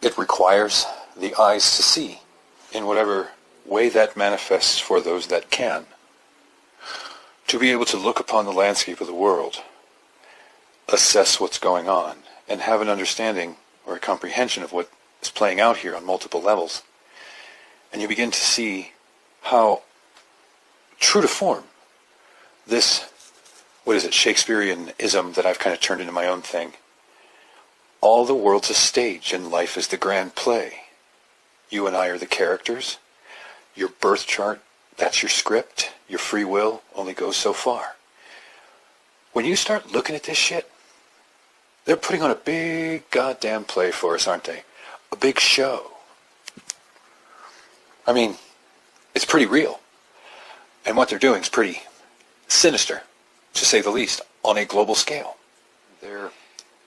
It requires the eyes to see, in whatever way that manifests for those that can, to be able to look upon the landscape of the world, assess what's going on, and have an understanding or a comprehension of what is playing out here on multiple levels. And you begin to see how true to form this, Shakespeareanism that I've kind of turned into my own thing. All the world's a stage and life is the grand play. You and I are the characters. Your birth chart, that's your script. Your free will only goes so far. When you start looking at this shit, they're putting on a big goddamn play for us, aren't they? A big show. I mean, it's pretty real. And what they're doing is pretty sinister, to say the least, on a global scale. Their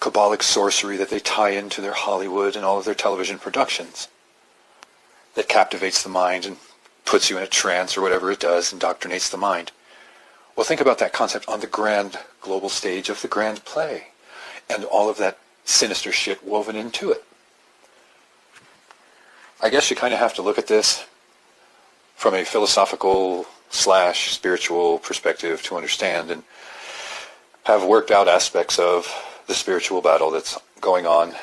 Kabbalic sorcery that they tie into their Hollywood and all of their television productions that captivates the mind and puts you in a trance or whatever it does, indoctrinates the mind. Well, think about that concept on the grand global stage of the grand play and all of that sinister shit woven into it. I guess you kind of have to look at this from a philosophical / spiritual perspective to understand and have worked out aspects of the spiritual battle that's going on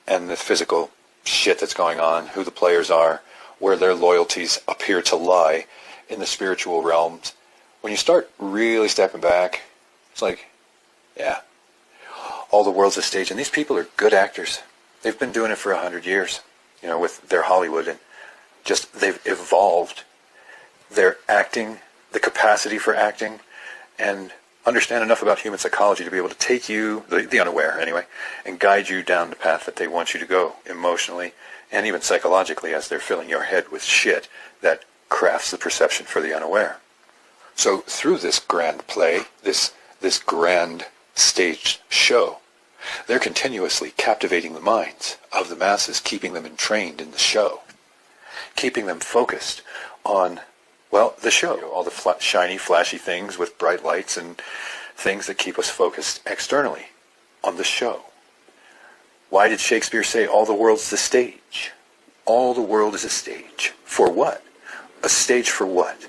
and the physical shit that's going on, who the players are, where their loyalties appear to lie in the spiritual realms. When you start really stepping back, it's like, yeah, all the world's a stage, and these people are good actors. They've been doing it for 100 years, with their Hollywood, and just they've evolved their acting, the capacity for acting, and understand enough about human psychology to be able to take you, the unaware anyway, and guide you down the path that they want you to go emotionally and even psychologically as they're filling your head with shit that crafts the perception for the unaware. So through this grand play, this grand staged show, they're continuously captivating the minds of the masses, keeping them entrained in the show, keeping them focused on, well, the show, all the shiny, flashy things with bright lights and things that keep us focused externally on the show. Why did Shakespeare say all the world's the stage? All the world is a stage. For what? A stage for what?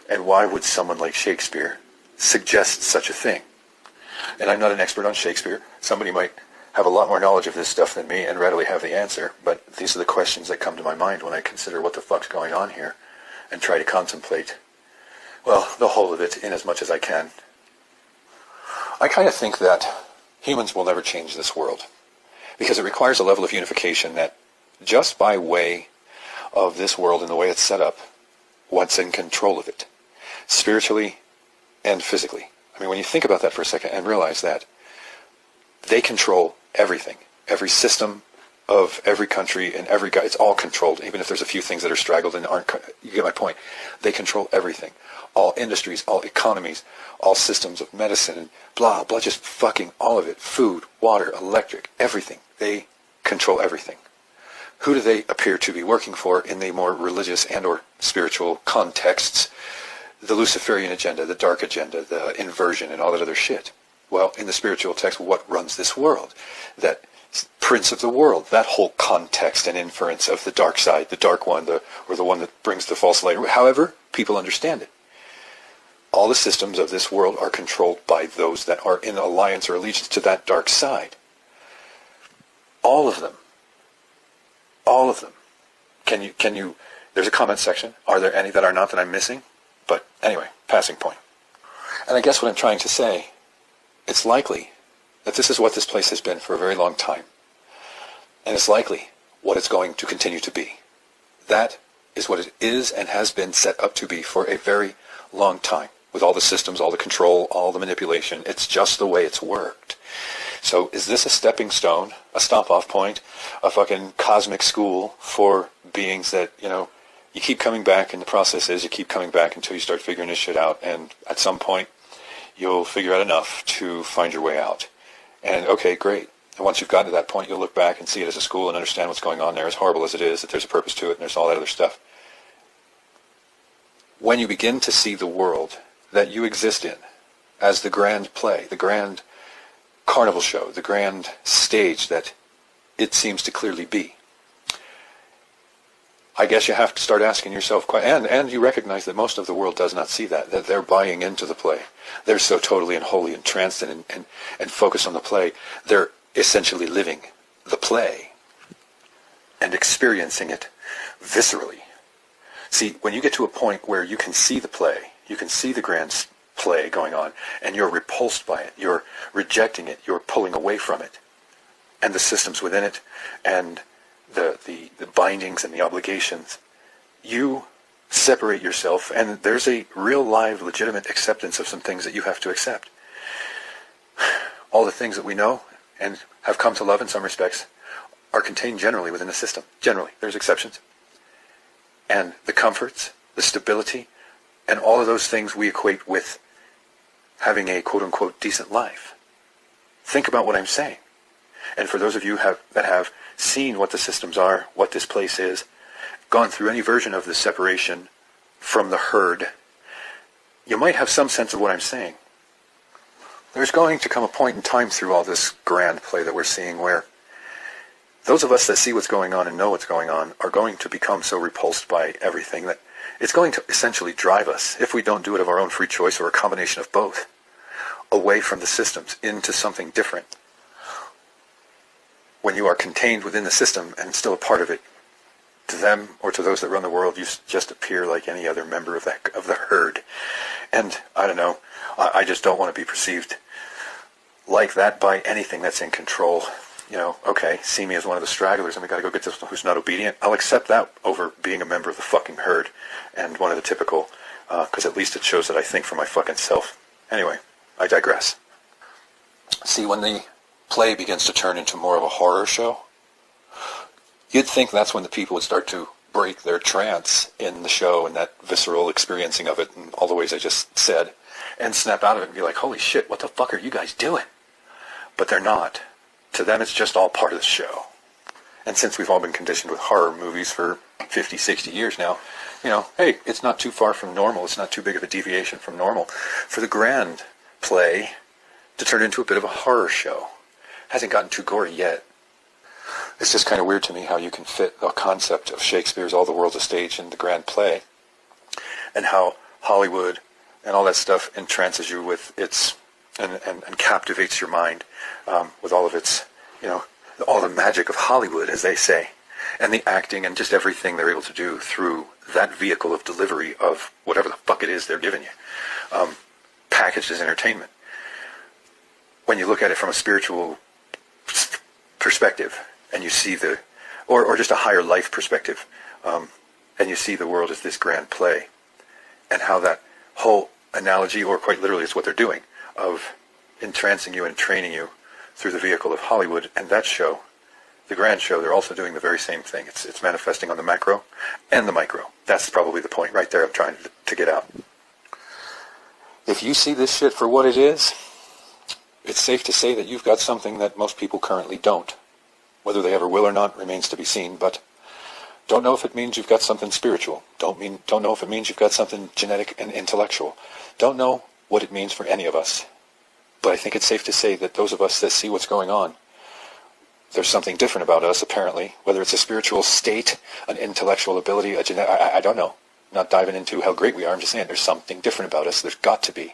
And why would someone like Shakespeare suggest such a thing? And I'm not an expert on Shakespeare. Somebody might have a lot more knowledge of this stuff than me and readily have the answer, but these are the questions that come to my mind when I consider what the fuck's going on here and try to contemplate, well, the whole of it in as much as I can. I kind of think that humans will never change this world because it requires a level of unification that just by way of this world and the way it's set up, what's in control of it, spiritually and physically. I mean, when you think about that for a second and realize that they control everything, every system of every country and every guy, it's all controlled, even if there's a few things that are straggled and aren't, you get my point. They control everything. All industries, all economies, all systems of medicine, and blah, blah, just fucking all of it. Food, water, electric, everything. They control everything. Who do they appear to be working for in the more religious and or spiritual contexts? The Luciferian agenda, the dark agenda, the inversion, and all that other shit. Well, in the spiritual text, what runs this world? That prince of the world, that whole context and inference of the dark side, the dark one, or the one that brings the false light, however people understand it. All the systems of this world are controlled by those that are in alliance or allegiance to that dark side. All of them. All of them. Can you, there's a comment section. Are there any that are not that I'm missing? But anyway, passing point. And I guess what I'm trying to say, it's likely that this is what this place has been for a very long time. And it's likely what it's going to continue to be. That is what it is and has been set up to be for a very long time. With all the systems, all the control, all the manipulation. It's just the way it's worked. So is this a stepping stone, a stop-off point, a fucking cosmic school for beings that, you keep coming back, and the process is you keep coming back until you start figuring this shit out, and at some point you'll figure out enough to find your way out. And okay, great. And once you've gotten to that point, you'll look back and see it as a school and understand what's going on there, as horrible as it is, that there's a purpose to it, and there's all that other stuff. When you begin to see the world that you exist in as the grand play, the grand carnival show, the grand stage that it seems to clearly be, I guess you have to start asking yourself, and you recognize that most of the world does not see that they're buying into the play. They're so totally and wholly entranced and focused on the play. They're essentially living the play and experiencing it viscerally. See, when you get to a point where you can see the play, you can see the grand play going on, and you're repulsed by it, you're rejecting it, you're pulling away from it, and the systems within it, and the bindings and the obligations, you separate yourself, and there's a real live legitimate acceptance of some things that you have to accept. All the things that we know and have come to love in some respects are contained generally within the system. Generally, there's exceptions. And the comforts, the stability, and all of those things we equate with having a quote-unquote decent life. Think about what I'm saying. And for those of you that have seen what the systems are, what this place is, gone through any version of the separation from the herd, you might have some sense of what I'm saying. There's going to come a point in time through all this grand play that we're seeing where those of us that see what's going on and know what's going on are going to become so repulsed by everything that it's going to essentially drive us, if we don't do it of our own free choice or a combination of both, away from the systems into something different. When you are contained within the system and still a part of it, to them or to those that run the world, you just appear like any other member of the herd. And I don't know, I just don't want to be perceived like that by anything that's in control. You know, okay, see me as one of the stragglers and we got to go get this who's not obedient. I'll accept that over being a member of the fucking herd and one of the typical, because at least it shows that I think for my fucking self. Anyway, I digress. See, when the play begins to turn into more of a horror show, you'd think that's when the people would start to break their trance in the show and that visceral experiencing of it and all the ways I just said, and snap out of it and be like, holy shit, what the fuck are you guys doing? But they're not. To them, it's just all part of the show. And since we've all been conditioned with horror movies for 50, 60 years now, you know, hey, it's not too far from normal. It's not too big of a deviation from normal for the grand play to turn into a bit of a horror show. Hasn't gotten too gory yet. It's just kind of weird to me how you can fit the concept of Shakespeare's All the World's a Stage in the grand play, and how Hollywood and all that stuff entrances you with its and captivates your mind with all of its, you know, all the magic of Hollywood, as they say, and the acting and just everything they're able to do through that vehicle of delivery of whatever the fuck it is they're giving you, packaged as entertainment. When you look at it from a spiritual perspective, and you see or just a higher life perspective, and you see the world as this grand play, and how that whole analogy, or quite literally it's what they're doing, of entrancing you and training you through the vehicle of Hollywood, and that show, the grand show, they're also doing the very same thing. It's manifesting on the macro and the micro. That's probably the point right there I'm trying to get out. If you see this shit for what it is, it's safe to say that you've got something that most people currently don't. Whether they ever will or not remains to be seen, but don't know if it means you've got something spiritual. Don't know if it means you've got something genetic and intellectual. Don't know what it means for any of us. But I think it's safe to say that those of us that see what's going on, there's something different about us, apparently. Whether it's a spiritual state, an intellectual ability, a genetic, I don't know. I'm not diving into how great we are. I'm just saying there's something different about us. There's got to be.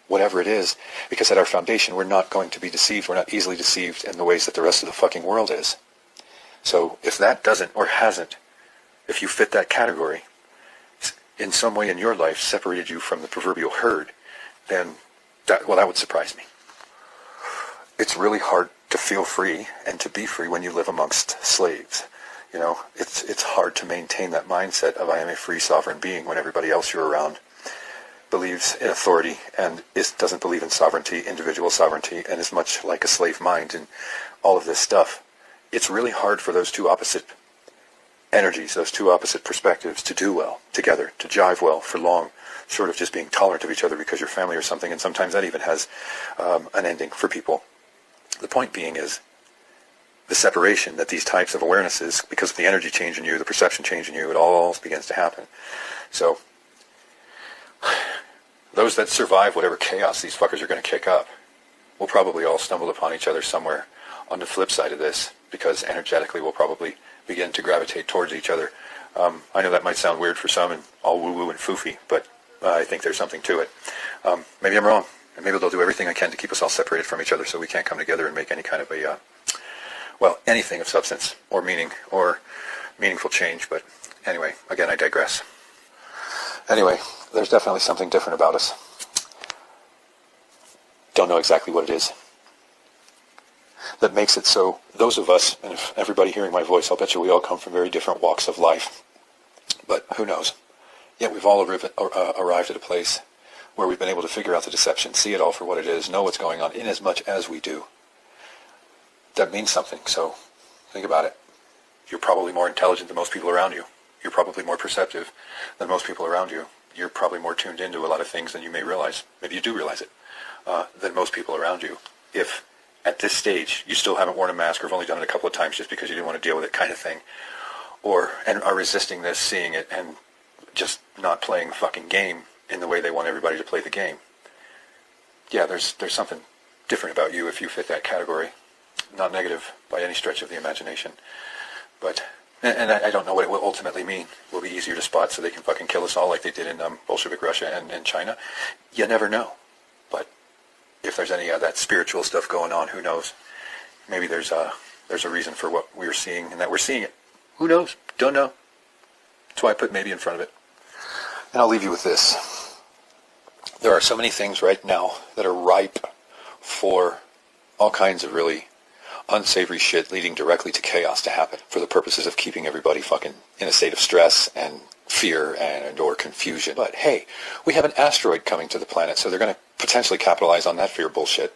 Whatever it is, because at our foundation, we're not going to be deceived. We're not easily deceived in the ways that the rest of the fucking world is. So if that doesn't or hasn't, if you fit that category, in some way in your life separated you from the proverbial herd, then that would surprise me. It's really hard to feel free and to be free when you live amongst slaves. You know, it's hard to maintain that mindset of I am a free sovereign being when everybody else you're around believes in authority and doesn't believe in sovereignty, individual sovereignty, and is much like a slave mind and all of this stuff. It's really hard for those two opposite energies, those two opposite perspectives to do well together, to jive well for long, short of just being tolerant of each other because you're family or something, and sometimes that even has an ending for people. The point being is the separation that these types of awarenesses, because of the energy change in you, the perception change in you, it all begins to happen. So those that survive whatever chaos these fuckers are going to kick up will probably all stumble upon each other somewhere on the flip side of this. because energetically we'll probably begin to gravitate towards each other. I know that might sound weird for some and all woo-woo and foofy, but I think there's something to it. Maybe I'm wrong, and maybe they'll do everything I can to keep us all separated from each other so we can't come together and make any kind of a, anything of substance or meaning or meaningful change. But anyway, again, I digress. Anyway, there's definitely something different about us. Don't know exactly what it is that makes it so those of us, and if everybody hearing my voice, I'll bet you we all come from very different walks of life. But who knows? Yet we've all arrived at a place where we've been able to figure out the deception, see it all for what it is, know what's going on, in as much as we do. That means something, so think about it. You're probably more intelligent than most people around you. You're probably more perceptive than most people around you. You're probably more tuned into a lot of things than you may realize. Maybe you do realize it, than most people around you. If at this stage you still haven't worn a mask or have only done it a couple of times just because you didn't want to deal with it kind of thing, and are resisting this, seeing it, and just not playing the fucking game in the way they want everybody to play the game. Yeah, there's something different about you if you fit that category. Not negative by any stretch of the imagination. But, and I don't know what it will ultimately mean. Will be easier to spot so they can fucking kill us all like they did in Bolshevik Russia and China. You never know. But if there's any of that spiritual stuff going on, who knows? Maybe there's a reason for what we're seeing and that we're seeing it. Who knows? Don't know. That's why I put maybe in front of it. And I'll leave you with this. There are so many things right now that are ripe for all kinds of really unsavory shit leading directly to chaos to happen for the purposes of keeping everybody fucking in a state of stress and fear and or confusion. But hey, we have an asteroid coming to the planet, so they're going to potentially capitalize on that fear bullshit.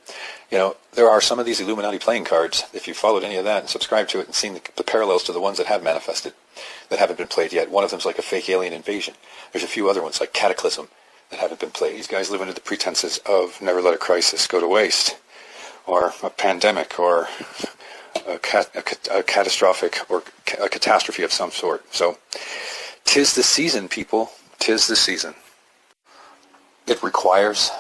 You know, there are some of these Illuminati playing cards, if you followed any of that and subscribed to it and seen the parallels to the ones that have manifested, that haven't been played yet. One of them's like a fake alien invasion. There's a few other ones like Cataclysm that haven't been played. These guys live under the pretenses of never let a crisis go to waste, or a pandemic, or a catastrophic, or a catastrophe of some sort. So, 'tis the season, people. 'Tis the season. It requires